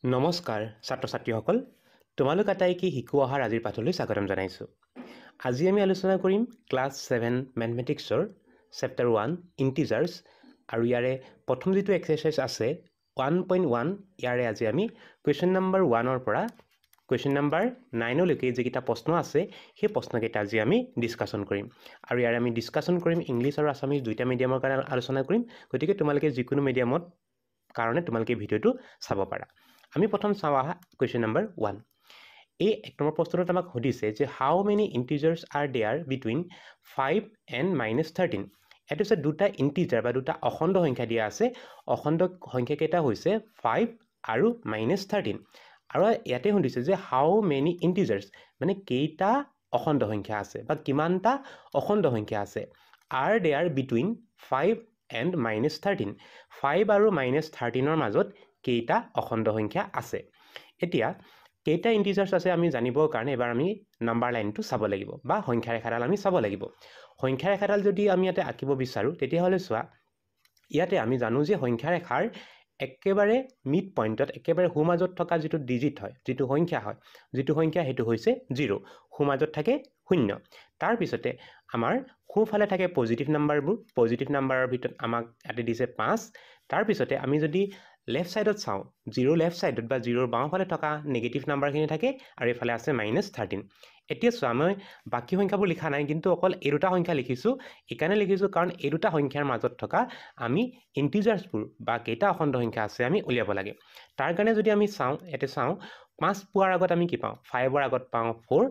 নমস্কাৰ ছাত্ৰ ছাত্ৰীসকল তোমালোক আটাইকে শিকো অহাৰ আজিৰ পাঠলৈ স্বাগতম জনাইছো আজি আমি আলোচনা কৰিম ক্লাছ 7 ম্যাথমেটিক্সৰ চেপ্টাৰ 1 ইন্টিজাৰ্স আৰু ইয়াৰে প্ৰথম যেটো এক্সাৰসাইজ আছে 1.1 ইয়াৰে আজি আমি কোৱেশ্চন নম্বৰ 1 ৰ পৰা কোৱেশ্চন নম্বৰ 9 লৈকে যেকিটা প্ৰশ্ন আছে সেই প্ৰশ্নকেইটা আজি আমি ডিসকাশন কৰিম আৰু ইয়াৰে আমি ডিসকাশন কৰিম ইংলিছ আৰু আসামিজ দুইটা মিডিয়ামৰ কাৰণে আলোচনা কৰিম গতিকে তোমালোকে যিকোনো মিডিয়ামত কাৰণে তোমালোকে ভিডিওটো চাব পাৰা আমি প্ৰথম চাও আহা কোৱেশ্চন নম্বৰ 1 এই এক নম্বৰ প্ৰশ্নটো আমাক সুধিছে যে how many integers are there between 5 and -13 এটো আছে দুটা ইন্টিজাৰ বা দুটা অখণ্ড সংখ্যা দিয়া আছে অখণ্ড সংখ্যা কেইটা হৈছে 5 আৰু -13 আৰু ইয়াতে সুধিছে যে হাউ মেনি ইন্টিজাৰ্স মানে কেইটা অখণ্ড সংখ্যা আছে বা কিমানটা অখণ্ড সংখ্যা আছে আৰ দেয়াৰ বিটুইন 5 এণ্ড -13 5 আৰু -13 ৰ মাজত কেইটা অখণ্ড সংখ্যা আছে এতিয়া কেইটা ইন্টিজাৰ্স আছে আমি জানিবৰ কাৰণে এবাৰ আমি নাম্বাৰ লাইনটো চাব লাগিব বা সংখ্যা ৰেখাডাল আমি চাব লাগিব সংখ্যা ৰেখাডাল যদি আমি ইয়াতে আঁকিব বিচাৰো তেতিয়া হলে চোৱা ইয়াতে আমি জানো যে সংখ্যা ৰেখাৰ একেবাৰে মিড পইণ্টত একেবাৰে হুমাজত থকা যেটো ডিজিট হয় যেটো সংখ্যা হয় যেটো সংখ্যা হেতু হৈছে 0 হুমাজত থাকে 0 তাৰ পিছতে আমাৰ খুফালে থাকে পজিটিভ নাম্বাৰবোৰ পজিটিভ নাম্বাৰৰ ভিতৰত আমাক ইয়াতে দিছে 5 তাৰ পিছতে আমি যদি লেফট সাইডত চাও 0 লেফট সাইডত বা 0 বাওঁফালে থকা নেগেটিভ নাম্বাৰখিনি থাকে আৰু এফালে আছে -13 এতিয়া চোৱা মই বাকি সংখ্যাবোৰ লিখা নাই কিন্তু অকল এই দুটা সংখ্যা লিখিছো একাৰণে লিখিছো কাৰণ এই দুটা সংখ্যাৰ মাজত থকা আমি ইন্টিজাৰ্সবোৰ বা কেইটা অখণ্ড সংখ্যা আছে আমি উলিয়াব লাগে তাৰ কাৰণে যদি আমি চাও এতে চাও 5 পোৱাৰ আগত আমি কি পাও 5 ৰ আগত পাও 4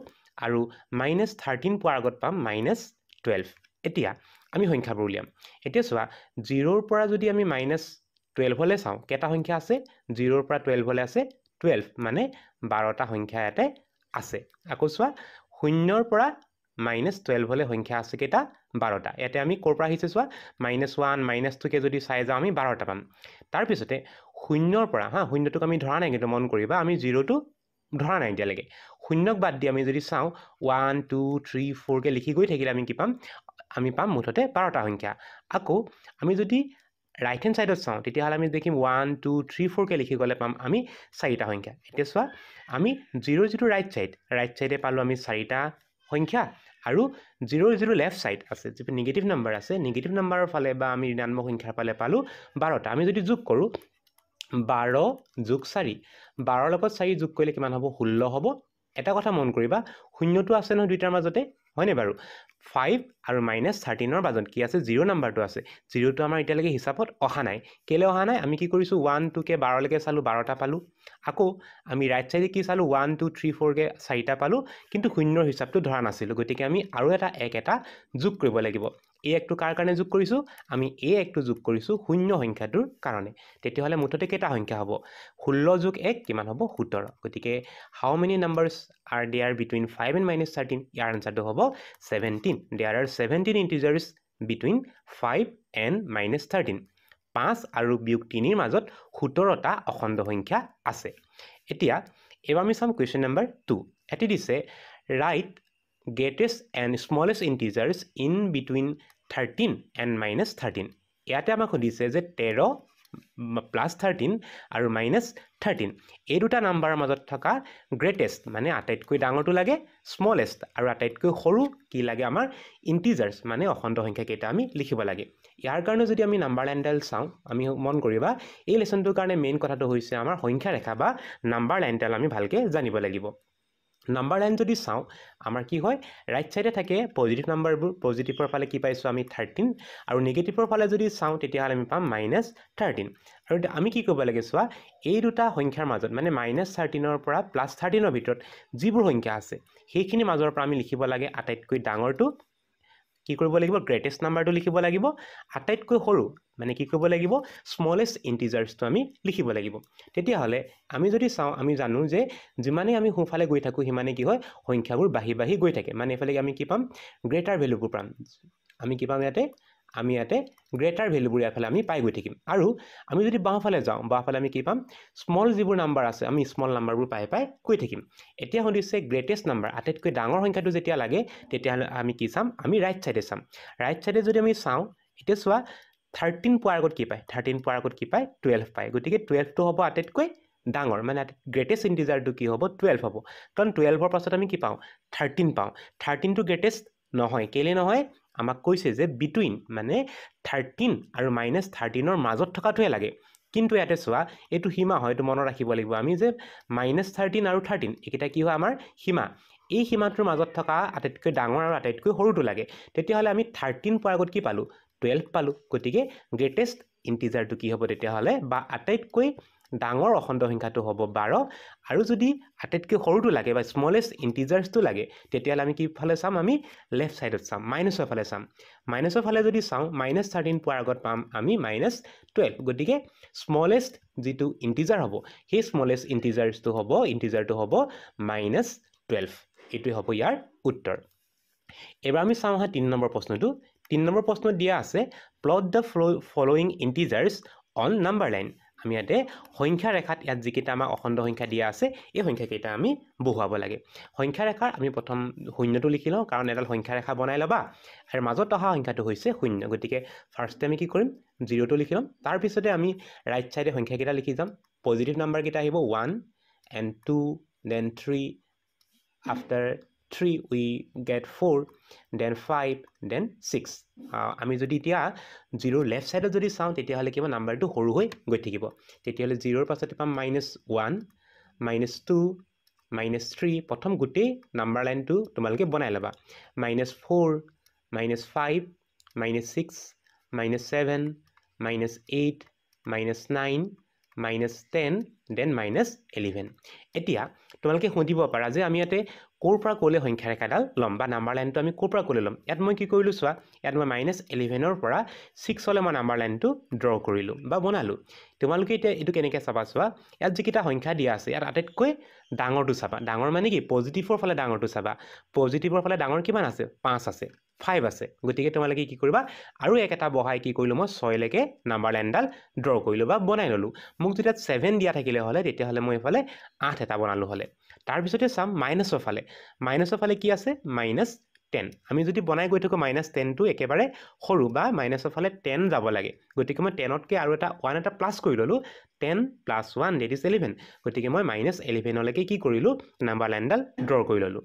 আৰু -13 পোৱাৰ আগত পাম -12 এতিয়া আমি সংখ্যাবোৰ উলিয়াম এতিয়া চোৱা 0 ৰ পৰা যদি আমি -12 হলে চাও কেটা সংখ্যা আছে 0 ৰ পৰা 12 হলে আছে 12 মানে 12টা সংখ্যা ইয়াতে আছে আকৌ চোৱা 0 ৰ পৰা -12 হলে সংখ্যা আছে কেটা 12টা ইয়াতে আমি কোৰ পৰা আহিছে চোৱা -1 -2 কে যদি চাই যাও আমি 12টা পাম তাৰ পিছতে 0 ৰ পৰা হা 0টোক আমি ধৰা নাই কিন্তু মন কৰিবা আমি 0টো ধৰা নাই দিয়ালৈকে 0ক বাদ দি আমি যদি চাও 1 2 3 4 কে লিখি গৈ থাকিলে আমি কি পাম আমি পাম মুঠতে 12টা সংখ্যা আকৌ আমি যদি রাইট হ্যান্ড সাইডত চাও তেতিয়া হলে আমি দেখিম 1 2 3 4 কে লিখি গলে পাম আমি 4টা সংখ্যা এতিয়া চোৱা আমি 0 যেটো ৰাইট সাইডে পালো আমি 4টা সংখ্যা আৰু 0 লেফট সাইড আছে যে নেগেটিভ নাম্বাৰ আছে নেগেটিভ নাম্বাৰৰ ফালে বা আমি ঋণাত্মক সংখ্যাৰ ফালে পালো 12টা আমি যদি যোগ কৰো 12 যোগ 4 12 লগত 4 যোগ কৰিলে কিমান হ'ব 16 হ'ব এটা কথা মন কৰিবা শূন্যটো আছে ন দুইটাৰ মাজতে হয়নে বাৰু 5 আৰু -13 ৰ মাজত কি আছে 0 নাম্বাৰটো আছে 0টো আমাৰ এতিয়ালৈকে হিচাপত অহা নাই কেলে অহা নাই আমি কি কৰিছো 1 2 কে 12 লৈকে চালো 12টা পালো আকৌ আমি ৰাইট সাইডে কি চালো 1 2 3 4 কে 4টা পালো কিন্তু শূন্যৰ হিচাপটো ধৰা নাছিল গতিকে আমি আৰু এটা যোগ কৰিব লাগিব এই একটো কাৰ কাৰণে যোগ কৰিছো আমি এই একটো যোগ কৰিছো শূন্য সংখ্যাটোৰ কাৰণে তেতিয়া হলে মুঠতে কেটা সংখ্যা হ'ব 16 যোগ 1 কিমান হ'ব 17 গতিকে how many numbers are there between 5 and -13 ইয়াৰ আনসাৰটো হ'ব 17 there are 17 integers between 5 and -13 5 আৰু বিয়োগ 3 ৰ মাজত 17টা অখণ্ড সংখ্যা আছে এতিয়া এবাৰ আমি চাম কোৱেশ্চন নম্বৰ 2 এটি দিছে right greatest and smallest integers in between 13 and -13 ইয়াতে আমাক সুধিছে যে 13 +13 আৰু -13 এই দুটা নাম্বাৰৰ মাজত থকা গ্ৰেটেষ্ট মানে আটাইতকৈ ডাঙৰটো লাগে স্মলেষ্ট আৰু আটাইতকৈ সৰু কি লাগে আমাৰ ইন্টিজাৰ্স মানে অখণ্ড সংখ্যা কেইটা আমি লিখিব লাগে ইয়াৰ কাৰণে যদি আমি নাম্বাৰ লাইনডাল চাও আমি মন কৰিবা এই লেসনটোৰ কাৰণে মেইন কথাটো হৈছে আমাৰ সংখ্যা ৰেখা বা নাম্বাৰ লাইনডাল আমি ভালকে জানিব লাগিব নাম্বাৰ লাইন যদি চাও আমাৰ কি হয় ৰাইট সাইডে থাকে পজিটিভ নাম্বাৰবোৰ পজিটিভৰ ফালে কি পাইছো আমি 13 আৰু নেগেটিভৰ ফালে যদি চাও তেতিয়া হলে আমি পাম -13 আৰু আমি কি কৰিব লাগে চোৱা এই দুটা সংখ্যাৰ মাজত মানে -13 ৰ পৰা +13 ৰ ভিতৰত যিবোৰ সংখ্যা আছে সেইখিনি মাজৰ পৰা আমি লিখিব লাগে আটাইতকৈ ডাঙৰটো কি কৰিব লাগিব গ্ৰেটেষ্ট নাম্বাৰটো লিখিব লাগিব আটাইতকৈ সৰু মানে কি কৰিব লাগিব স্মলেষ্ট ইন্টিজাৰ্সটো আমি লিখিব লাগিব তেতিয়া হলে আমি যদি চাও আমি জানো যে যিমানে আমি হুফালে গৈ থাকো হিমানে কি হয় সংখ্যাবোৰ বাঢ়ি গৈ থাকে মানে এফালে আমি কি পাম গ্ৰেটাৰ ভ্যালুবোৰ পাম আমি কি পাম আমি ইয়াতে গ্ৰেটাৰ ভ্যালুবোৰ এফালে আমি পাই গৈ থাকিম আৰু আমি যদি বাওঁফালে যাওঁ বাওঁফালে আমি কি পাম স্মল যিবোৰ নাম্বাৰ আছে আমি স্মল নাম্বাৰবোৰ পাই গৈ থাকিম এতিয়া হদিছে গ্ৰেটেষ্ট নাম্বাৰ আটাইতকৈ ডাঙৰ সংখ্যাটো যেতিয়া লাগে তেতিয়া আমি কি চাম আমি ৰাইট সাইডে চাম ৰাইট সাইডে যদি আমি চাওঁ এতিয়া চোৱা 13 পোৱাৰ আগত কি পায় 13 পোৱাৰ আগত কি পায় 12 পায় গতিকে 12 টো হ'ব আটাইতকৈ ডাঙৰ মানে গ্ৰেটেষ্ট ইণ্টিজাৰটো কি হ'ব 12 হ'ব কাৰণ 12ৰ পাছত আমি কি পাওঁ 13 পাওঁ 13 টো গ্ৰেটেষ্ট নহয় কেলে নহয় আমাক কৈছে যে বিটুইন মানে 13 আৰু -13ৰ মাজত থকাটোহে লাগে কিন্তু ইয়াতে চোৱা এইটো সীমা হয় এইটো মনত ৰাখিব লাগিব আমি যে -13 আৰু 13 একেটা কি হয় আমাৰ সীমা এই সীমাটোৰ মাজত থকা আটাইতকৈ ডাঙৰ আৰু আটাইতকৈ সৰুটো লাগে তেতিয়াহ'লে আমি 13 পোৱাৰ আগত কি পালোঁ 12 পালোঁ গতিকে গ্ৰেটেষ্ট ইণ্টিজাৰটো কি হ'ব তেতিয়াহ'লে বা আটাইতকৈ ডাঙৰ অখণ্ড সংখ্যাটো হ'ব 12 আৰু যদি আটাইতকৈ সৰুটো লাগে বা স্মলেষ্ট ইণ্টিজাৰ্ছটো লাগে তেতিয়াহ'লে আমি কি ফালে চাম আমি লেফ্ট সাইডত চাম মাইনাছৰ ফালে চাম মাইনাছৰ ফালে যদি চাওঁ -13 পোৱাৰ আগত পাম আমি -12 গতিকে স্মলেষ্ট যিটো ইণ্টিজাৰ হ'ব সেই স্মলেষ্ট ইণ্টিজাৰটো হ'ব -12 এইটোৱে হ'ব ইয়াৰ উত্তৰ এবাৰ আমি চাওঁ হা 3 নম্বৰ প্ৰশ্নটো 3 নম্বৰ প্ৰশ্নত দিয়া আছে plot the following integers on number line আমি ইয়াতে সংখ্যা ৰেখাত ইয়াত যিকেইটা আমাৰ অখণ্ড সংখ্যা দিয়া আছে এই সংখ্যাকেইটা আমি বহুৱাব লাগে সংখ্যা ৰেখাৰ আমি প্ৰথম শূন্যটো লিখি লওঁ কাৰণ এডাল সংখ্যা ৰেখা বনাই ল'বা আৰু মাজত অহা সংখ্যাটো হৈছে শূন্য গতিকে ফাৰ্ষ্টে আমি কি কৰিম 0টো লিখি ল'ম তাৰপিছতে আমি ৰাইট চাইডে সংখ্যাকেইটা লিখি যাম পজিটিভ নাম্বাৰকেইটা আহিব 1 and 2 then 3 after 3 we get 4 then 5 then 6 আমি যদি এতিয়া 0 লেফ্ট সাইডত যদি চাওঁ তেতিয়াহ'লে কিবা নাম্বাৰটো সৰু হৈ গৈ থাকিব তেতিয়াহ'লে 0ৰ পাছতে পাম -1 -2 -3 প্ৰথম গোটেই নাম্বাৰ লাইনটো তোমালোকে বনাই ল'বা -4 -5 -6 -7 -8 -9 -10 then -11 এতিয়া তোমালোকে সুধিব পাৰা যে আমি ইয়াতে কোৰ পৰা কোলে সংখ্যা ৰেখাডাল ল'ম বা নাম্বাৰ লাইনটো আমি কোৰ পৰা কোলে ল'ম ইয়াত মই কি কৰিলোঁ চোৱা ইয়াত মই -11ৰ পৰা 6লৈ মই নাম্বাৰ লাইনটো ড্ৰ কৰিলোঁ বা বনালোঁ তোমালোকে এতিয়া এইটো কেনেকৈ চাবা চোৱা ইয়াত যিকেইটা সংখ্যা দিয়া আছে ইয়াত আটাইতকৈ ডাঙৰটো চাবা ডাঙৰ মানে কি পজিটিভৰ ফালে ডাঙৰটো চাবা পজিটিভৰ ফালে ডাঙৰ কিমান আছে 5 আছে 5 আছে গতিকে তোমালোকে কি কৰিবা আৰু এটা বহাই কি কৰিলোঁ মই 6লৈকে নাম্বাৰ লাইনডাল ড্ৰ কৰিলোঁ বা বনাই ল'লোঁ মোক যেতিয়া 7 দিয়া থাকিলে হ'লে তেতিয়াহ'লে মই এইফালে 8 এটা বনালোঁ হ'লে তাৰপিছতে চাম মাইনাছৰ ফালে কি আছে -10 আমি যদি বনাই গৈ থাকোঁ -10টো একেবাৰে সৰু বা মাইনাছৰ ফালে 10 যাব লাগে গতিকে মই 10তকৈ আৰু এটা 1 এটা প্লাছ কৰি ল'লোঁ 10 + 1 that is 11 গতিকে মই -11লৈকে কি কৰিলোঁ নাম্বাৰ লাইনডাল ড্ৰ কৰি ল'লোঁ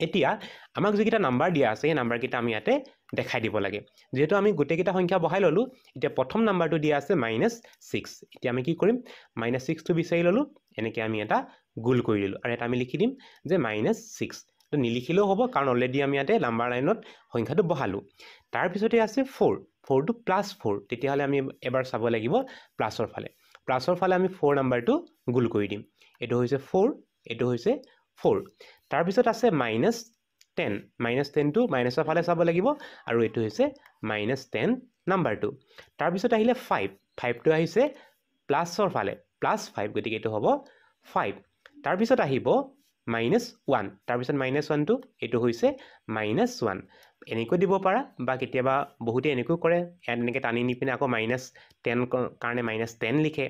এতিয়া আমাক যিকেইটা নাম্বাৰ দিয়া আছে এই নাম্বাৰকেইটা আমি ইয়াতে দেখাই দিব লাগে যেহেতু আমি গোটেইকেইটা সংখ্যা বহাই ল'লোঁ এতিয়া প্ৰথম নাম্বাৰটো দিয়া আছে -6 এতিয়া আমি কি কৰিম -6টো বিচাৰি ল'লোঁ এনেকৈ আমি এটা গোল কৰি দিলোঁ আৰু এটা আমি লিখি দিম যে -6 তো নিলিখিলেও হ'ব কাৰণ অলৰেডি আমি ইয়াতে নাম্বাৰ লাইনত সংখ্যাটো বহালোঁ তাৰপিছতে আছে 4টো +4 তেতিয়াহ'লে আমি এবাৰ চাব লাগিব প্লাছৰ ফালে আমি 4 নাম্বাৰটো গোল কৰি দিম এইটো হৈছে 4 এইটো হৈছে 4 তাৰপিছত আছে -10টো মাইনাছৰ ফালে চাব লাগিব আৰু এইটো হৈছে -10 নাম্বাৰটো তাৰপিছত আহিলে 5টো আহিছে প্লাছৰ ফালে +5 গতিকে এইটো হ'ব 5 তাৰপিছত আহিব -1 তাৰপিছত -1টো এইটো হৈছে -1 এনেকৈ দিব পাৰা বা কেতিয়াবা বহুতে এনেকৈ কৰে ইয়াত এনেকৈ টানি নি পিনে আকৌ -10 কাৰণে -10 লিখে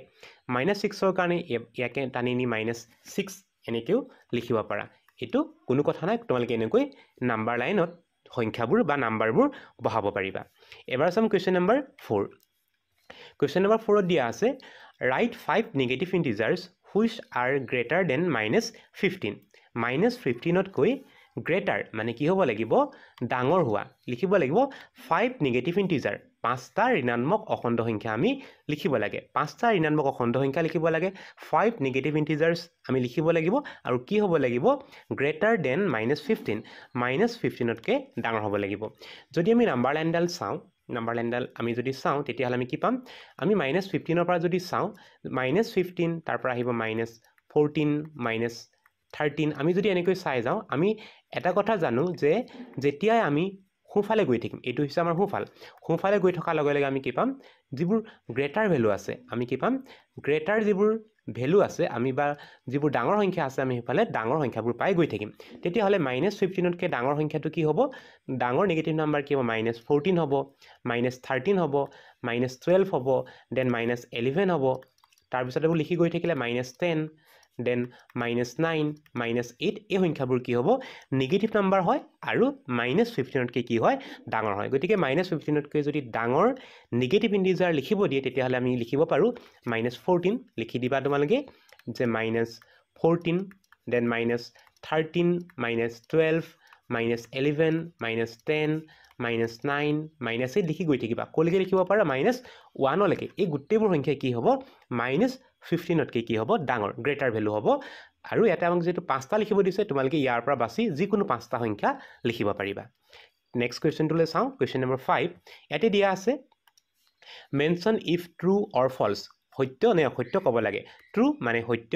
-6ৰ কাৰণে ইয়াকে টানি নি -6 এনেকৈও লিখিব পাৰা এইটো কোনো কথা নাই তোমালোকে এনেকৈ নাম্বাৰ লাইনত সংখ্যাবোৰ বা নাম্বাৰবোৰ বহাব পাৰিবা এবাৰ চাম কুৱেশ্যন নম্বৰ 4 কুৱেশ্যন নম্বৰ 4ত দিয়া আছে right 5 negative integers which are greater than -15 -15তকৈ গ্ৰেটাৰ মানে কি হ'ব লাগিব ডাঙৰ হোৱা লিখিব লাগিব 5 নেগেটিভ ইণ্টিজাৰ 5টা ঋণাত্মক অখণ্ড সংখ্যা আমি লিখিব লাগে 5টা ঋণাত্মক অখণ্ড সংখ্যা লিখিব লাগে 5 নেগেটিভ ইণ্টিজাৰ্ছ আমি লিখিব লাগিব আৰু কি হ'ব লাগিব গ্ৰেটাৰ দেন -15 -15তকৈ ডাঙৰ হ'ব লাগিব যদি আমি নাম্বাৰ লাইনডাল চাওঁ আমি যদি চাওঁ তেতিয়াহ'লে আমি কি পাম আমি -15ৰ পৰা যদি চাওঁ -15 তাৰ পৰা আহিব -14 -13 আমি যদি এনেকৈ চাই যাওঁ আমি এটা কথা জানো যে যেতিয়াই আমি সোঁফালে গৈ থাকিম এইটো হৈছে আমাৰ সোঁফালে গৈ থকাৰ লগে লগে আমি কি পাম যিবোৰ গ্ৰেটাৰ ভেলু আছে আমি কি পাম গ্ৰেটাৰ যিবোৰ ভেলু আছে আমি বা যিবোৰ ডাঙৰ সংখ্যা আছে আমি সেইফালে ডাঙৰ সংখ্যাবোৰ পাই গৈ থাকিম তেতিয়াহ'লে -15তকৈ ডাঙৰ সংখ্যাটো কি হ'ব ডাঙৰ নেগেটিভ নাম্বাৰ কি হ'ব -14 হ'ব -13 হ'ব -12 হ'ব দেন -11 হ'ব তাৰপিছত এইবোৰ লিখি গৈ থাকিলে -10 দেন -9 -8 এই সংখ্যাবোৰ কি হ'ব নিগেটিভ নাম্বাৰ হয় আৰু -15তকৈ কি হয় ডাঙৰ হয় গতিকে -15তকৈ যদি ডাঙৰ নিগেটিভ ইণ্টিজাৰ লিখিব দিয়ে তেতিয়াহ'লে আমি লিখিব পাৰোঁ -14 লিখি দিবা তোমালোকে যে -14 দেন -13 -12 -11 -10 -9 -8 লিখি গৈ থাকিবা ক'লৈকে লিখিব পাৰা -1লৈকে এই গোটেইবোৰ সংখ্যা কি হ'ব -15তকৈ কি হ'ব ডাঙৰ গ্ৰেটাৰ ভেলু হ'ব আৰু ইয়াতে আমাক যেটো 5টা লিখিব দিছে তোমালোকে ইয়াৰ পৰা বাছি যিকোনো 5টা সংখ্যা লিখিব পাৰিবা নেক্সট কোৱেশ্চনটোলৈ চাওঁ কোৱেশ্চন নম্বৰ 5 ইয়াতে দিয়া আছে মেনশ্যন ইফ ট্ৰু অৰ ফলছ সত্য নে অসত্য ক'ব লাগে ট্ৰু মানে সত্য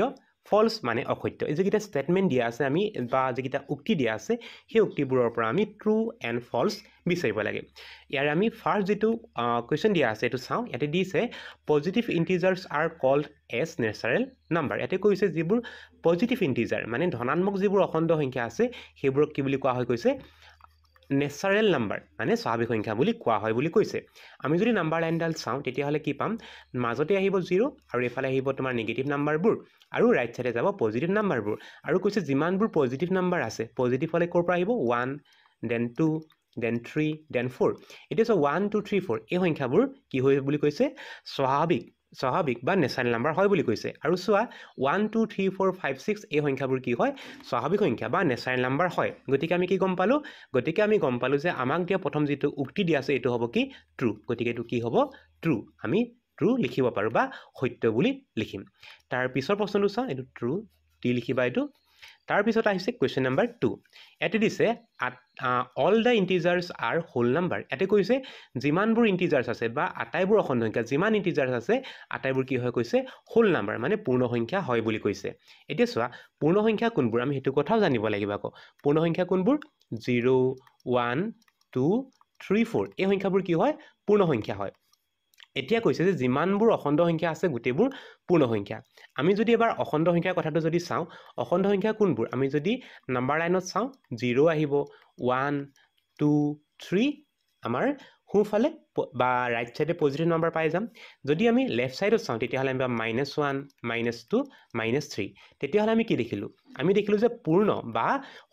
ফলছ মানে অসত্য এই যিকেইটা ষ্টেটমেণ্ট দিয়া আছে আমি বা যিকেইটা উক্তি দিয়া আছে সেই উক্তিবোৰৰ পৰা আমি ট্ৰু এণ্ড ফলছ বিচাৰিব লাগে ইয়াৰে আমি ফাৰ্ষ্ট যেটো কোৱেশ্চন দিয়া আছে এইটো চাওঁ ইয়াতে দিছে positive integers are called as natural numbers ইয়াতে কৈছে যিবোৰ পজিটিভ ইণ্টিজাৰ মানে ধনাত্মক যিবোৰ অখণ্ড সংখ্যা আছে সেইবোৰক কি বুলি কোৱা হয় কৈছে নেচাৰেল নাম্বাৰ মানে স্বাভাৱিক সংখ্যা বুলি কোৱা হয় বুলি কৈছে আমি যদি নাম্বাৰ লাইনডাল চাওঁ তেতিয়াহ'লে কি পাম মাজতে আহিব 0 আৰু এফালে আহিব তোমাৰ নিগেটিভ নাম্বাৰবোৰ আৰু ৰাইট সাইডে যাব পজিটিভ নাম্বাৰবোৰ আৰু কৈছে যিমানবোৰ পজিটিভ নাম্বাৰ আছে পজিটিভ হলে ক'ৰ পৰা আহিব 1 দেন 2 দেন 3 দেন 4 এতিয়া সো 1 2 3 4 এই সংখ্যাবোৰ কি হয় বুলি কৈছে স্বাভাৱিক বা নেচাৰেল নাম্বাৰ হয় বুলি কৈছে আৰু সোৱা 1 2 3 4 5 6 এই সংখ্যাবোৰ কি হয় স্বাভাৱিক সংখ্যা বা নেচাৰেল নাম্বাৰ হয় গতিকে আমি কি গম পালো যে আমাক দিয়া প্ৰথম যেটো উক্তি দিয়া আছে এটো হ'ব কি ট্ৰু গতিকে এটো কি হ'ব ট্ৰু আমি ট্ৰু লিখিব পাৰো বা সত্য বুলি লিখিম তাৰ পিছৰ প্ৰশ্নটো চাওঁ এটো ট্ৰু টি লিখিবা এটো তাৰ পিছত আহিছে কোৱেশ্চন নম্বৰ 2 এতে দিছে all the integers are whole number এতে কৈছে যিমানবোৰ ইন্টিজাৰ্স আছে বা আটাইবোৰ অখণ্ড সংখ্যা যিমান ইন্টিজাৰ্স আছে আটাইবোৰ কি হয় কৈছে হোল নাম্বাৰ মানে পূৰ্ণ সংখ্যা হয় বুলি কৈছে এতিয়া চোৱা পূৰ্ণ সংখ্যা কোনবোৰ আমি হেতু কথাও জানিব লাগিব আকৌ পূৰ্ণ সংখ্যা কোনবোৰ 0 1 2 3 4 এই সংখ্যাবোৰ কি হয় পূৰ্ণ সংখ্যা হয় এতিয়া কৈছে যে যিমানবোৰ অখণ্ড সংখ্যা আছে গোটেইবোৰ পূৰ্ণ সংখ্যা আমি যদি এবাৰ অখণ্ড সংখ্যাৰ কথাটো যদি চাওঁ অখণ্ড সংখ্যা কোনবোৰ আমি যদি নাম্বাৰ লাইনত চাওঁ 0 আহিব 1 2 3 আমাৰ হুফালে বা ৰাইট সাইডে পজিটিভ নাম্বাৰ পাই যাম যদি আমি লেফট সাইডত চাওঁ তেতিয়াহ'লে আমি -1 -2 -3 তেতিয়াহ'লে আমি কি দেখিলো আমি দেখিলো যে পূৰ্ণ বা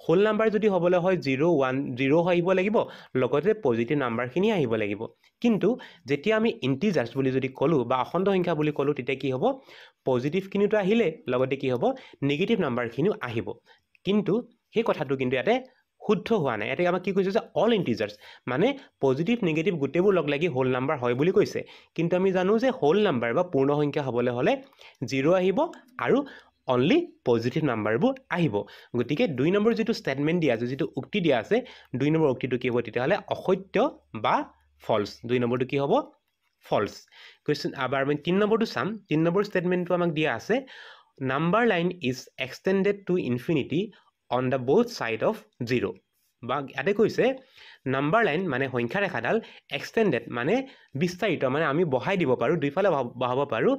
হোল নাম্বাৰ যদি হ'বলৈ হয় 0 1 0 আহিব লাগিব লগতে পজিটিভ নাম্বাৰখিনি আহিব লাগিব কিন্তু যেতিয়া আমি ইন্টিজাৰ্স বুলি যদি কলো বা অখণ্ড সংখ্যা বুলি কলো তেতিয়া কি হ'ব পজিটিভ কিনিটো আহিলে লগতে কি হ'ব নেগেটিভ নাম্বাৰখিনিও আহিব কিন্তু সেই কথাটো কিন্তু ইয়াতে শুদ্ধ হোৱা নাই এতে আমাক কি কৈছে যে অল ইন্টিজাৰ্স মানে পজিটিভ নেগেটিভ গোটেইবোৰ লগ লাগি হোল নাম্বাৰ হয় বুলি কৈছে কিন্তু আমি জানো যে হোল নাম্বাৰ বা পূৰ্ণ সংখ্যা হ'বলৈ হলে 0 আহিব আৰু অনলি পজিটিভ নাম্বাৰবোৰ আহিব গতিকে 2 নম্বৰ যেটো ষ্টেটমেন্ট দিয়া আছে যেটো উক্তি দিয়া আছে 2 নম্বৰ উক্তিটো কি হ'ব তেতিয়াহ'লে অসত্য বা ফলছ 2 নম্বৰটো কি হ'ব ফলছ কোৱেশ্চন আবাৰ আমি 3 নম্বৰটো চাম 3 নম্বৰ ষ্টেটমেন্টটো আমাক দিয়া আছে number line is extended to infinity on the both side of 0 বা ইয়াতে কৈছে নাম্বাৰ লাইন মানে সংখ্যা ৰেখাডাল এক্সটেন্ডেড মানে বিস্তাৰিত মানে আমি বহাই দিব পাৰো দুইফালে বহাব পাৰো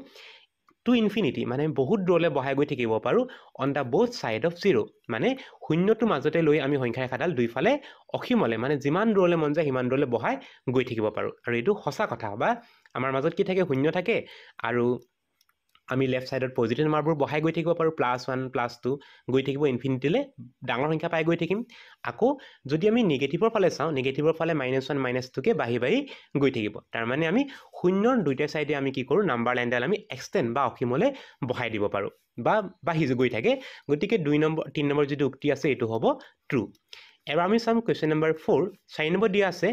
টু ইনফিনিটি মানে বহুত দূৰলৈ বহাই গৈ থাকিব পাৰো on the both side of 0 মানে শূন্যটো মাজতে লৈ আমি সংখ্যা ৰেখাডাল দুইফালে অসীমলে মানে যিমান দূৰলৈ মন যায় সিমান দূৰলৈ বহাই গৈ থাকিব পাৰো আৰু এটো সঁচা কথা বা আমাৰ মাজত কি থাকে শূন্য থাকে আৰু আমি লেফট সাইডত পজিটিভ নাম্বাৰবোৰ বহাই গৈ থাকিব পাৰো +1 +2 গৈ থাকিব ইনফিনিটিলে ডাঙৰ সংখ্যা পাই গৈ থাকিম আকৌ যদি আমি নেগেটিভৰ ফালে চাওঁ নেগেটিভৰ ফালে -1 -2 কে বাঢ়ি গৈ থাকিব তাৰ মানে আমি শূন্যৰ দুইটা সাইডে আমি কি কৰো নাম্বাৰ লাইনডাল আমি এক্সটেন্ড বা অসীমলে বহাই দিব পাৰো বা বাঢ়ি গৈ থাকে গতিকে 2 নম্বৰ 3 নম্বৰ যেটো উক্তি আছে এটো হ'ব ট্ৰু এবাৰ আমি চাম কোৱেশ্চন নম্বৰ 4 4 নম্বৰ দিয়া আছে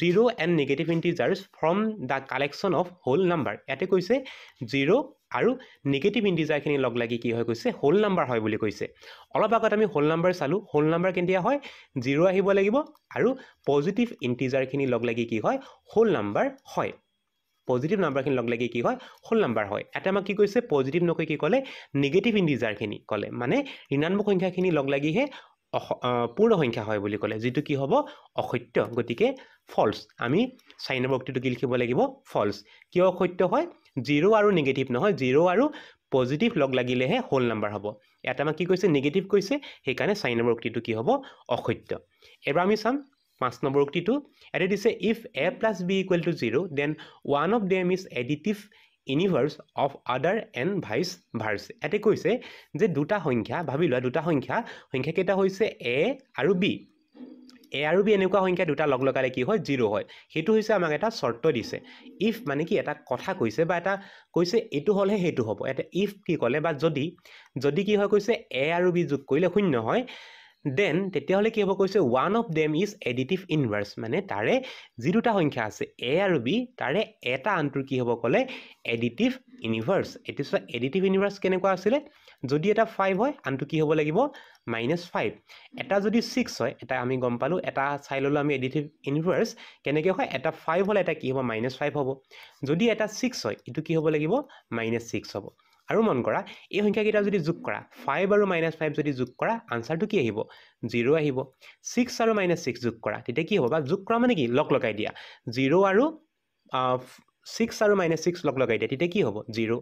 0 and negative integers from the collection of whole number ইয়াতে কৈছে 0 আৰু নেগেটিভ ইন্টিজাৰ খিনি লগ লাগি কি হয় কৈছে হোল নাম্বাৰ হয় বুলি কৈছে অলপ আগত আমি হোল নাম্বাৰ চালো হোল নাম্বাৰ কেতিয়া হয় 0 আহিব লাগিব আৰু পজিটিভ ইন্টিজাৰ খিনি লগ লাগি কি হয় হোল নাম্বাৰ হয় পজিটিভ নাম্বাৰ খিনি লগ লাগি কি হয় হোল নাম্বাৰ হয় এটা আমাক কি কৈছে পজিটিভ নকৈ কি ক'লে নেগেটিভ ইন্টিজাৰ খিনি ক'লে মানে ঋণাত্মক সংখ্যা খিনি লগ লাগিহে পূৰ্ণ সংখ্যা হয় বুলি ক'লে যেটো কি হ'ব অসত্য গতিকে ফলছ আমি 4 নম্বৰ উক্তিটো কি লিখিব লাগিব ফলছ কিয় অসত্য হয় 0 আৰু নেগেটিভ নহয় 0 আৰু পজিটিভ লগ লাগিলেহে হোল নাম্বাৰ হ'ব এটা আমাক কি কৈছে নেগেটিভ কৈছে সেই কাৰণে 4 নম্বৰ উক্তিটো কি হ'ব অসত্য এবাৰ আমি চাম 5 নম্বৰ উক্তিটো এতে দিছে if a + b = 0 then one of them is additive inverse of other and vice versa এতে কৈছে যে দুটা সংখ্যা ভাবি লোৱা দুটা সংখ্যা কেইটা হৈছে a আৰু b a আৰু b এনেকুৱা সংখ্যা দুটা লগ লগালে কি হয় 0 হয় হেতু হৈছে আমাক এটা শৰ্ত দিছে ইফ মানে কি এটা কথা কৈছে বা এটা কৈছে এটো হলে হেতু হ'ব এটা ইফ কি কলে বা যদি কি হয় কৈছে a আৰু b যোগ কৰিলে শূন্য হয় then তেতিয়াহলে কি হ'ব কৈছে one of them is additive inverse মানে তাৰে যি দুটা সংখ্যা আছে a আৰু b তাৰে এটা আনটোৰ কি হ'ব কলে additive inverse এটো additive inverse কেনেকুৱা আছিল যদি এটা 5 হয় আনটো কি হ'ব লাগিব -5 এটা যদি 6 হয় এটা আমি গম পালো এটা চাই ললো আমি additive inverse কেনেকৈ হয় এটা 5 হলে এটা কি হ'ব -5 হ'ব যদি এটা 6 হয় এটো কি হ'ব লাগিব -6 হ'ব আৰু মন কৰা এই সংখ্যা কেইটা যদি যোগ কৰা 5 আৰু -5 যদি যোগ কৰা আনসাৰটো কি আহিব 0 আহিব 6 আৰু -6 যোগ কৰা তেতিয়া কি হ'ব বা যোগ কৰা মানে কি লগ লগাই দিয়া 0 আৰু 6 আৰু -6 লগ লগাই দিয়া তেতিয়া কি হ'ব 0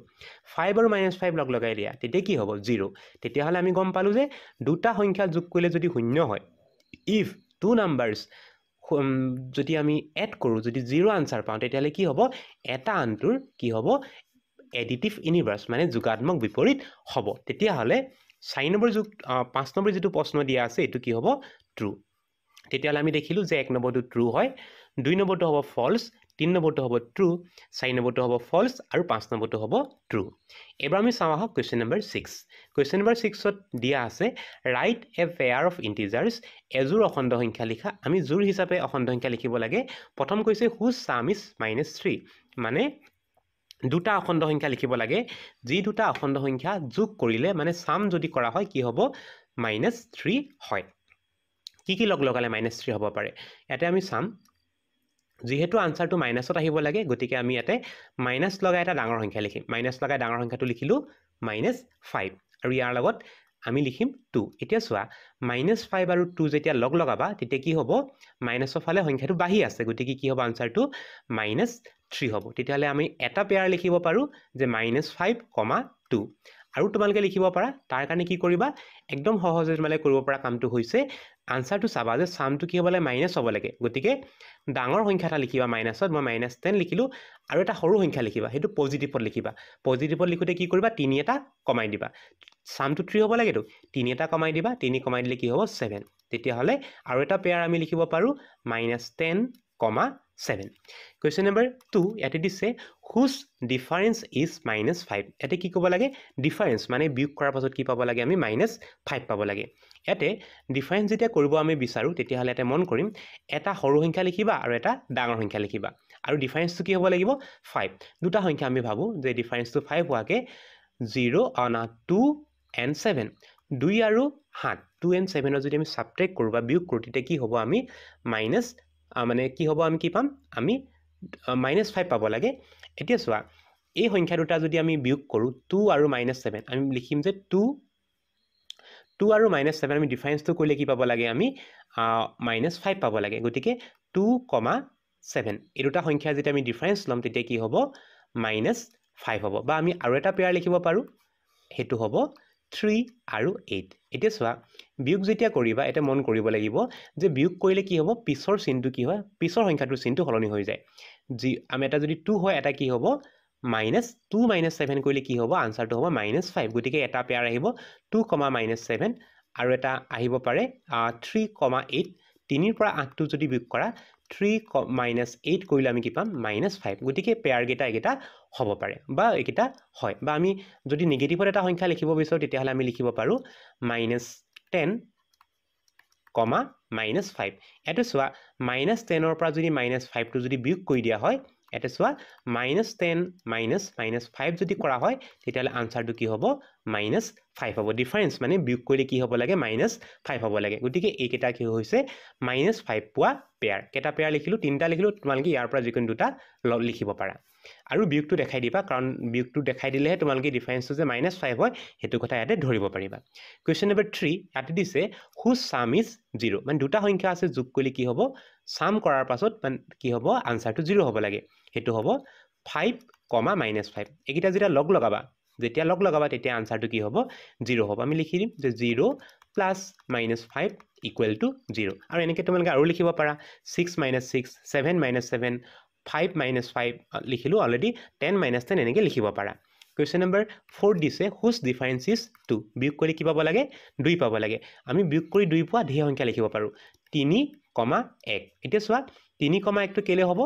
5 আৰু -5 লগ লগাই দিয়া তেতিয়া কি হ'ব 0 তেতিয়া হলে আমি গম পালো যে দুটা সংখ্যা যোগ কৰিলে যদি শূন্য হয় if two numbers যদি আমি এড কৰো যদি 0 আনসাৰ পাওঁ তেতিয়াহলে কি হ'ব এটা আনটোৰ কি হ'ব এডিটিভ ইউনিভাৰ্স মানে যোগাত্মক বিপৰীত হ'ব তেতিয়াহলে 4 নম্বৰ যোগ 5 নম্বৰ যেটো প্ৰশ্ন দিয়া আছে এটো কি হ'ব ট্ৰু তেতিয়াহলে আমি দেখিলো যে 1 নম্বৰটো ট্ৰু হয় 2 নম্বৰটো হ'ব ফলছ 3 নম্বৰটো হ'ব ট্ৰু 4 নম্বৰটো হ'ব ফলছ আৰু 5 নম্বৰটো হ'ব ট্ৰু এবাৰ আমি চাওঁ আহক কোৱেশ্চন নম্বৰ 6 কোৱেশ্চন নম্বৰ 6 ত দিয়া আছে ৰাইট এ পেয়াৰ অফ ইন্টিজাৰ্স এজোৰ অখণ্ড সংখ্যা লিখা আমি জোৰ হিচাপে অখণ্ড সংখ্যা লিখিব লাগে প্ৰথম কৈছে হুজ সাম ইজ -3 মানে দুটা অখণ্ড সংখ্যা লিখিব লাগে যি দুটা অখণ্ড সংখ্যা যোগ কৰিলে মানে সাম যদি কৰা হয় কি হ'ব -3 হয় কি লগ লগালে -3 হ'ব পাৰে ইয়াতে আমি চাম যেহেতু আনসাৰটো মাইনাসত আহিব লাগে গতিকে আমি ইয়াতে মাইনাস লগাই এটা ডাঙৰ সংখ্যা লিখিম মাইনাস লগাই ডাঙৰ সংখ্যাটো লিখিলো -5 আৰু ইয়াৰ লগত আমি লিখিম 2 এতিয়া চোৱা -5 আৰু 2 যেতিয়া লগ লগাবা তেতিয়া কি হ'ব মাইনাসৰ ফালে সংখ্যাটো বাঢ়ি আছে গতিকে কি হ'ব আনসাৰটো -3 হ'ব তেতিয়াহলে আমি এটা পেয়াৰ লিখিব পাৰো যে -5, 2 আৰু তোমালোকে লিখিব পাৰা তাৰ কাৰণে কি কৰিবা একদম সহজে তোমালোকে কৰিব পৰা কামটো হৈছে আনসাৰটো চাবা যে সামটো কি হ'ব লাগে মাইনাস হ'ব লাগে গতিকে ডাঙৰ সংখ্যা এটা লিখিবা মাইনাসত মই -10 লিখিলো আৰু এটা সৰু সংখ্যা লিখিবা হেতু পজিটিভত লিখিবা পজিটিভত লিখোতে কি কৰিবা 3 এটা কমাই দিবা সামটো 3 হ'ব লাগে তো 3 এটা কমাই দিবা 3 কমাই দিলে কি হ'ব 7 তেতিয়া হলে আৰু এটা পেয়াৰ আমি লিখিব পাৰো -10, 7 কোৱেশ্চন নম্বৰ 2 ইয়াতে দিছে হুজ ডিফাৰেন্স ইজ -5 ইয়াতে কি ক'ব লাগে ডিফাৰেন্স মানে বিয়োগ কৰাৰ পাছত কি পাব লাগে আমি -5 পাব লাগে ইয়াতে ডিফাৰেন্স যেতিয়া কৰিব আমি বিচাৰো তেতিয়া হলে এটা মন কৰিম এটা সৰু সংখ্যা লিখিবা আৰু এটা ডাঙৰ সংখ্যা লিখিবা আৰু ডিফাৰেন্সটো কি হ'ব লাগিব 5 দুটা সংখ্যা আমি ভাবো যে ডিফাৰেন্সটো 5 হোৱাকে 2 and 7 2 আৰু 7 2 and 7 যদি আমি সাবট্ৰেক্ট কৰো বা বিয়োগ কৰো তেতিয়া কি হ'ব আমি মাইনাস মানে কি হ'ব আমি কি পাম আমি -5 পাব লাগে এতিয়া চোৱা এই সংখ্যা দুটা যদি আমি বিয়োগ কৰো 2 আৰু -7 আমি লিখিম যে 2 আৰু -7 আমি ডিফাৰেন্সটো কৰিলে কি পাব লাগে আমি -5 পাব লাগে গতিকে 2, 7 এই দুটা সংখ্যা যেতিয়া আমি ডিফাৰেন্স লম তেতিয়া কি হ'ব -5 হ'ব বা আমি আৰু এটা পেয়াৰ লিখিব পাৰো হেতু হ'ব 3 আৰু 8 এতিয়া চোৱা বিয়োগ যেতিয়া কৰিবা এটা মন কৰিব লাগিব যে বিয়োগ কৰিলে কি হ'ব পিছৰ চিনটো কি হয় পিছৰ সংখ্যাটোৰ চিনটো হলনি হৈ যায় যি আমি এটা যদি 2 হয় এটা কি হ'ব -2 - 7 কৰিলে কি হ'ব আনসাৰটো হ'ব -5 গতিকে এটা পেয়াৰ আহিব 2, -7 আৰু এটা আহিব পাৰে 3, 8 3 পৰা 8 টো যদি বিয়োগ কৰা 3, -8 কৰিলে আমি কি পাম -5 গতিকে পেয়াৰ গেটা হ'ব পাৰে বা এইকেইটা হয় বা আমি যদি নেগেটিভত এটা সংখ্যা লিখিব বিচাৰো তেতিয়া হলে আমি লিখিব পাৰো -10, -5 এটো চোৱা -10 ৰ পৰা যদি -5 টো যদি বিয়োগ কৰি দিয়া হয় এটো চোৱা -10 -5 যদি কৰা হয় তেতিয়াহলে আনসাৰটো কি হ'ব -5 হ'ব ডিফাৰেন্স মানে বিয়োগ কৰিলে কি হ'ব লাগে -5 হ'ব লাগে গতিকে এইকেইটা কি হৈছে -5 পোৱা পেয়াৰ কেটা পেয়াৰ লিখিলো তিনটা লিখিলো তোমালোকে ইয়াৰ পৰা যিকোনো দুটা লিখিব পাৰা আৰু বিয়োগটো দেখাই দিবা কাৰণ বিয়োগটো দেখাই দিলেহে তোমালোকে ডিফাৰেন্সটো যে -5 হয় হেতু কথা ইয়াতে ধৰিব পাৰিবা কোৱেশ্চন নম্বৰ 3 ইয়াতে দিছে হুজ সাম ইজ 0 মানে দুটা সংখ্যা আছে যোগ কৰিলে কি হ'ব সাম কৰাৰ পাছত কি হ'ব আনসাৰটো 0 হ'ব লাগে হেতু হ'ব 5, -5 এইকেইটা যেতিয়া লগ লগাবা তেতিয়া আনসাৰটো কি হ'ব 0 হ'ব আমি লিখি দিম যে 0 + -5 = 0 আৰু এনেকৈ তোমালোকে আৰু লিখিব পাৰা 6 - 6 7 - 7 5 - 5 লিখিলোঁ অলৰেডি 10 - 10 এনেকৈ লিখিব পাৰা কুৱেশ্যন নম্বৰ 4 দিছে হুজ ডিফাৰেন্স ইজ 2 বিয়োগ কৰি কি পাব লাগে 2 পাব লাগে আমি বিয়োগ কৰি 2 পোৱা ধেৰ সংখ্যা লিখিব পাৰোঁ 3, 1 এতিয়া চোৱা 3, 1 টো কেলে হ'ব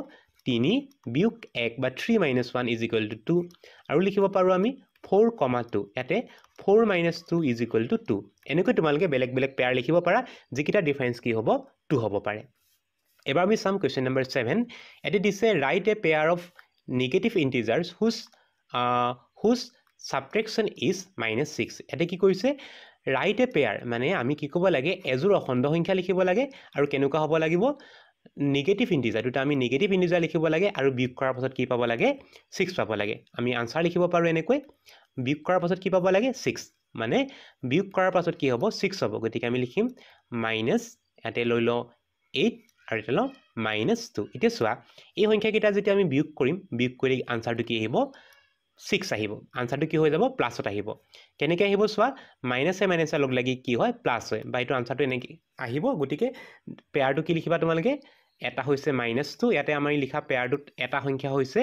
3 বিয়োগ 1 বা 3 - 1 = 2 আৰু লিখিব পাৰোঁ আমি 4, 2 ইয়াতে 4 - 2 = 2 এনেকৈ তোমালোকে বেলেগ বেলেগ পেয়াৰ লিখিব পাৰা যিকেইটা ডিফাৰেন্স কি হ'ব 2 হ'ব পাৰে এবাৰ আমি চাম কুৱেশ্যন নম্বৰ 7 এটি দিছে right a pair of negative integers whose subtraction is -6 এতে কি কৰিছে ৰাইট এ পেয়াৰ মানে আমি কি ক'ব লাগে এযোৰ অখণ্ড সংখ্যা লিখিব লাগে আৰু কেনেকুৱা হ'ব লাগিব নেগেটিভ ইন্টিজাৰ দুটা আমি নেগেটিভ ইন্টিজাৰ লিখিব লাগে আৰু বিয়োগ কৰাৰ পাছত কি পাব লাগে 6 পাব লাগে আমি আনসাৰ লিখিব পাৰোঁ এনেকৈ বিয়োগ কৰাৰ পাছত কি পাব লাগে 6 মানে বিয়োগ কৰাৰ পাছত কি হ'ব 6 হ'ব গতিকে আমি লিখিম মাইনাস ইয়াতে লৈ লওঁ 8 আৰু এটা লওঁ -2 এতিয়া চোৱা এই সংখ্যাকেইটা যেতিয়া আমি বিয়োগ কৰিম বিয়োগ কৰি আনসাৰটো কি আহিব 6 আহিব আনসাৰটো কি হৈ যাব প্লাছত আহিব কেনেকৈ আহিব চোৱা মাইনাছে মাইনাছে লগ লাগি কি হয় প্লাছ হয় বা এইটো আনসাৰটো এনেকৈ আহিব গতিকে পেয়াৰটো কি লিখিবা তোমালোকে এটা হৈছে -2 ইয়াতে আমাৰ লিখা পেয়াৰটোত এটা সংখ্যা হৈছে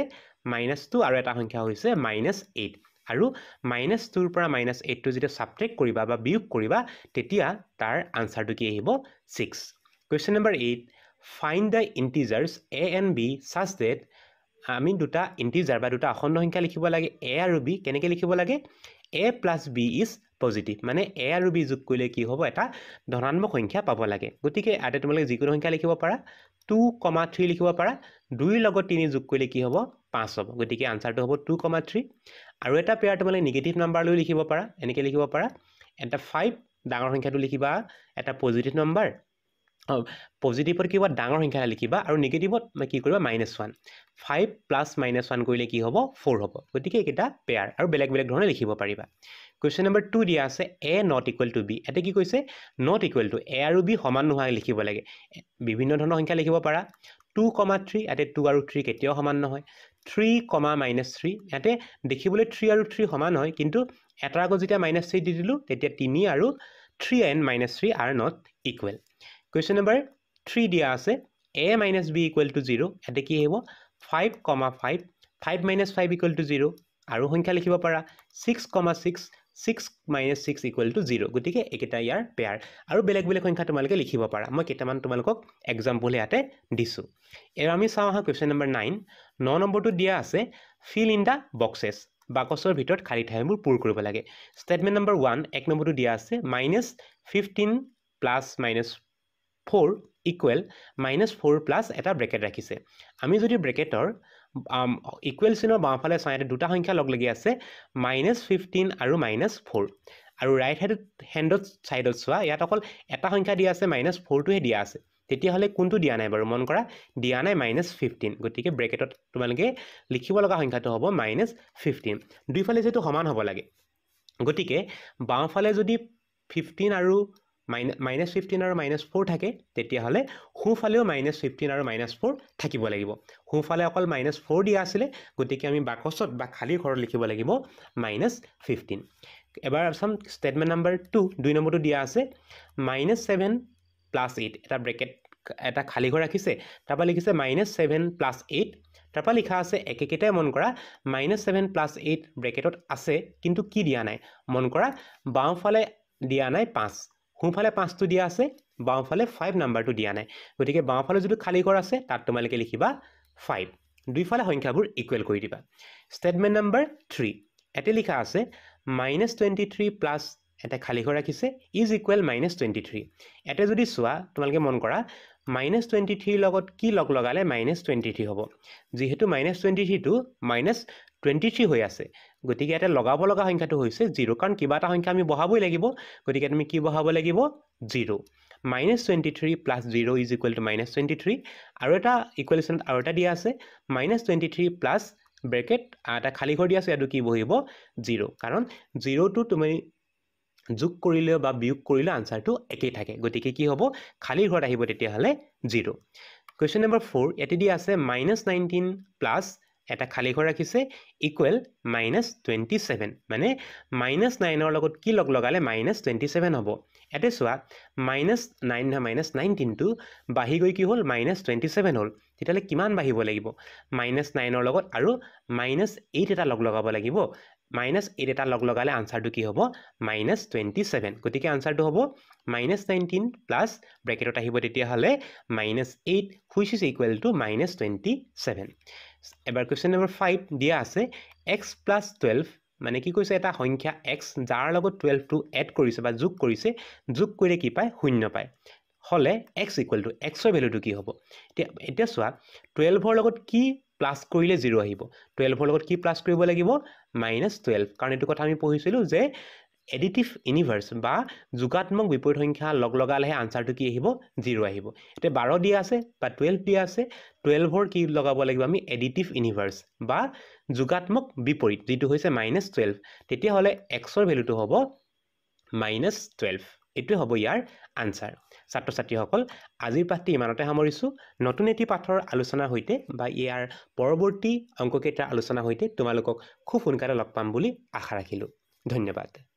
-2 আৰু এটা সংখ্যা হৈছে -8 আৰু -2 ৰ পৰা -8 টো যেতিয়া সাবট্ৰেক্ট কৰিবা বা বিয়োগ কৰিবা তেতিয়া তাৰ আনসাৰটো কি আহিব 6 question number 8 find the integers a and b such that আমি দুটা ইন্টিজাৰ বা দুটা অখণ্ড সংখ্যা লিখিব লাগে a আৰু b কেনেকৈ লিখিব লাগে a + b ইজ পজিটিভ মানে a আৰু b যোগ কৰিলে কি হ'ব এটা ধনাত্মক সংখ্যা পাব লাগে গতিকে ইয়াতে তোমালোকে যিকোনো সংখ্যা লিখিব পাৰা 2, 3 লিখিব পাৰা 2 ৰ লগত 3 যোগ কৰিলে কি হ'ব 5 হ'ব গতিকে আনসাৰটো হ'ব 2, 3 আৰু এটা পেয়াৰ তোমালোকে নিগেটিভ নাম্বাৰ লৈ লিখিব পাৰা এনেকৈ লিখিব পাৰা এটা 5 ডাঙৰ সংখ্যাটো লিখিবা এটা পজিটিভ নাম্বাৰ পজিটিভত কি হ'ব ডাঙৰ সংখ্যা লিখিবা আৰু নিগেটিভত কি কৰিবা -1 5 + -1 কৰিলে কি হ'ব 4 হ'ব গতিকে এইকেইটা পেয়াৰ আৰু বেলেগ বেলেগ ধৰণে লিখিব পাৰিবা কুৱেশ্যন নম্বৰ 2 দিয়া আছে a ≠ b এতে কি কৈছে নট ইকুৱেল টু a আৰু b সমান নোহোৱা লিখিব লাগে বিভিন্ন ধৰণৰ সংখ্যা লিখিব পাৰা 2, 3 ইয়াতে 2 আৰু 3 কেতিয়াও সমান নহয় 3, -3 ইয়াতে দেখিবলৈ 3 আৰু 3 সমান হয় কিন্তু এটাৰ আগত যেতিয়া -3 দি দিলোঁ তেতিয়া 3 আৰু 3 and -3 are not equal question number 3 দিয়া আছে a - b = 0 এতে কি আহিব 5, 5 5 - 5 = 0 আৰু সংখ্যা লিখিব পাৰা 6, 6 6 - 6 = 0 গতিকে এইকেইটা ইয়াৰ পেয়াৰ আৰু বেলেগ বেলেগ সংখ্যা তোমালোকে লিখিব পাৰা মই কেইটামান তোমালোকক এক্সাম্পল ইয়াতে দিছোঁ এবাৰ আমি চাওঁ আহা কুৱেশ্যন নম্বৰ 9 নম্বৰটো দিয়া আছে ফিল ইন দ্য বক্সেছ বাকচৰ ভিতৰত খালী ঠাইবোৰ পূৰ কৰিব লাগে ষ্টেটমেণ্ট নম্বৰ 1 এক নম্বৰটো দিয়া আছে -15 + -4 ইকুৱেল -4 প্লাছ এটা ব্ৰেকেট ৰাখিছে আমি যদি ব্ৰেকেটৰ ইকুৱেল চিনৰ বাওঁফালে চাওঁ ইয়াতে দুটা সংখ্যা লগ লাগি আছে -15 আৰু -4 আৰু ৰাইট হেণ্ডত ছাইডত চোৱা ইয়াত অকল এটা সংখ্যা দিয়া আছে -4টোহে দিয়া আছে তেতিয়াহ'লে কোনটো দিয়া নাই বাৰু মন কৰা দিয়া নাই -15 গতিকে ব্ৰেকেটত তোমালোকে লিখিব লগা সংখ্যাটো হ'ব -15 দুইফালে যিহেতু সমান হ'ব লাগে গতিকে বাওঁফালে যদি 15 আৰু -15 আৰু -4 থাকে তেতিয়াহ'লে সোঁফালেও -15 আৰু -4 থাকিব লাগিব সোঁফালে অকল -4 দিয়া আছিলে গতিকে আমি বাকচত বা খালী ঘৰত লিখিব লাগিব -15 এবাৰ চাম ষ্টেটমেণ্ট নম্বৰ 2 2 নম্বৰটো দিয়া আছে -7 + 8 এটা ব্ৰেকেট এটা খালী ঘৰ ৰাখিছে তাৰপৰা লিখিছে -7 + 8 তাৰপৰা লিখা আছে একেকেইটাই মন কৰা -7 + 8 ব্ৰেকেটত আছে কিন্তু কি দিয়া নাই মন কৰা বাওঁফালে দিয়া নাই 5 সোঁফালে 5টো দিয়া আছে বাওঁফালে 5 নাম্বাৰটো দিয়া নাই গতিকে বাওঁফালে যিটো খালী ঘৰ আছে তাত তোমালোকে লিখিবা 5 দুইফালে সংখ্যাবোৰ ইকুৱেল কৰি দিবা ষ্টেটমেণ্ট নম্বৰ 3 এতে লিখা আছে -23 প্লাছ এটা খালী ঘৰ ৰাখিছে ইজ ইকুৱেল -23 এতে যদি চোৱা তোমালোকে মন কৰা -23 লগত কি লগ লগালে -23 হ'ব যিহেতু -23টো -23 হৈ আছে গতিকে ইয়াতে লগাব লগা সংখ্যাটো হৈছে 0 কাৰণ কিবা এটা সংখ্যা আমি বহাবই লাগিব গতিকে তুমি কি বহাব লাগিব 0 -23 + 0 ইজ ইকুৱেল টু -23 আৰু এটা ইকুৱেশ্যনত আৰু এটা দিয়া আছে -23 প্লাছ ব্ৰেকেট এটা খালী ঘৰ দিয়া আছে ইয়াতো কি বহিব 0 কাৰণ 0টো তুমি যোগ কৰিলে বা বিয়োগ কৰিলে আনসাৰটো একেই থাকে গতিকে কি হ'ব খালী ঘৰত আহিব তেতিয়াহ'লে 0 কুৱেশ্যন নম্বৰ 4 ইয়াতে দিয়া আছে -19 প্লাছ এটা খালী ঘৰ ৰাখিছে ইকুৱেল -27 মানে -9ৰ লগত কি লগ লগালে -27 হ'ব ইয়াতে চোৱা -9 নহয় -19টো বাঢ়ি গৈ কি হ'ল -27 হ'ল তেতিয়াহ'লে কিমান বাঢ়িব লাগিব -9ৰ লগত আৰু -8 এটা লগাব লাগিব -8 এটা লগালে আনসাৰটো কি হ'ব -27 গতিকে আনসাৰটো হ'ব -19 প্লাছ ব্ৰেকেটত আহিব তেতিয়াহ'লে -8 which is equal to -27 এবাৰ কুৱেশ্যন নম্বৰ 5 দিয়া আছে x plus 12 মানে কি কৈছে এটা সংখ্যা x যাৰ লগত 12 টো এড কৰিছে বা যোগ কৰিছে যোগ কৰিলে কি পায় শূন্য পায় হলে x equal to x ৰ ভ্যালুটো কি হ'ব এতিয়া চোৱা 12 ৰ লগত কি প্লাস কৰিলে 0 আহিব 12 ৰ লগত কি প্লাস কৰিব লাগিব -12 কাৰণ এইটো কথা আমি পঢ়িছিলো যে এডিটিভ ইউনিভাৰ্স বা যোগাত্মক বিপৰীত সংখ্যা লগালেহে আনসাৰটো কি আহিব 0 আহিব এটা 12 দিয়া আছে বা 12 দিয়া আছে 12 ৰ কি লগাব লাগিব আমি এডিটিভ ইউনিভাৰ্স বা যোগাত্মক বিপৰীত যেটো হৈছে -12 তেতিয়া হলে x ৰ ভ্যালুটো হ'ব -12 এটো হ'ব ইয়াৰ আনসাৰ ছাত্ৰ ছাত্ৰীসকল আজিৰ পাঠটি ইমানতে সামৰিছো নতুন এটি পাঠৰ আলোচনাৰ হৈতে বা ইয়াৰ পৰৱৰ্তী অংককেইটাৰ আলোচনাৰ হৈতে তোমালোকক খুব সোনকালে লগ পাম বুলি আশা ৰাখিলো ধন্যবাদ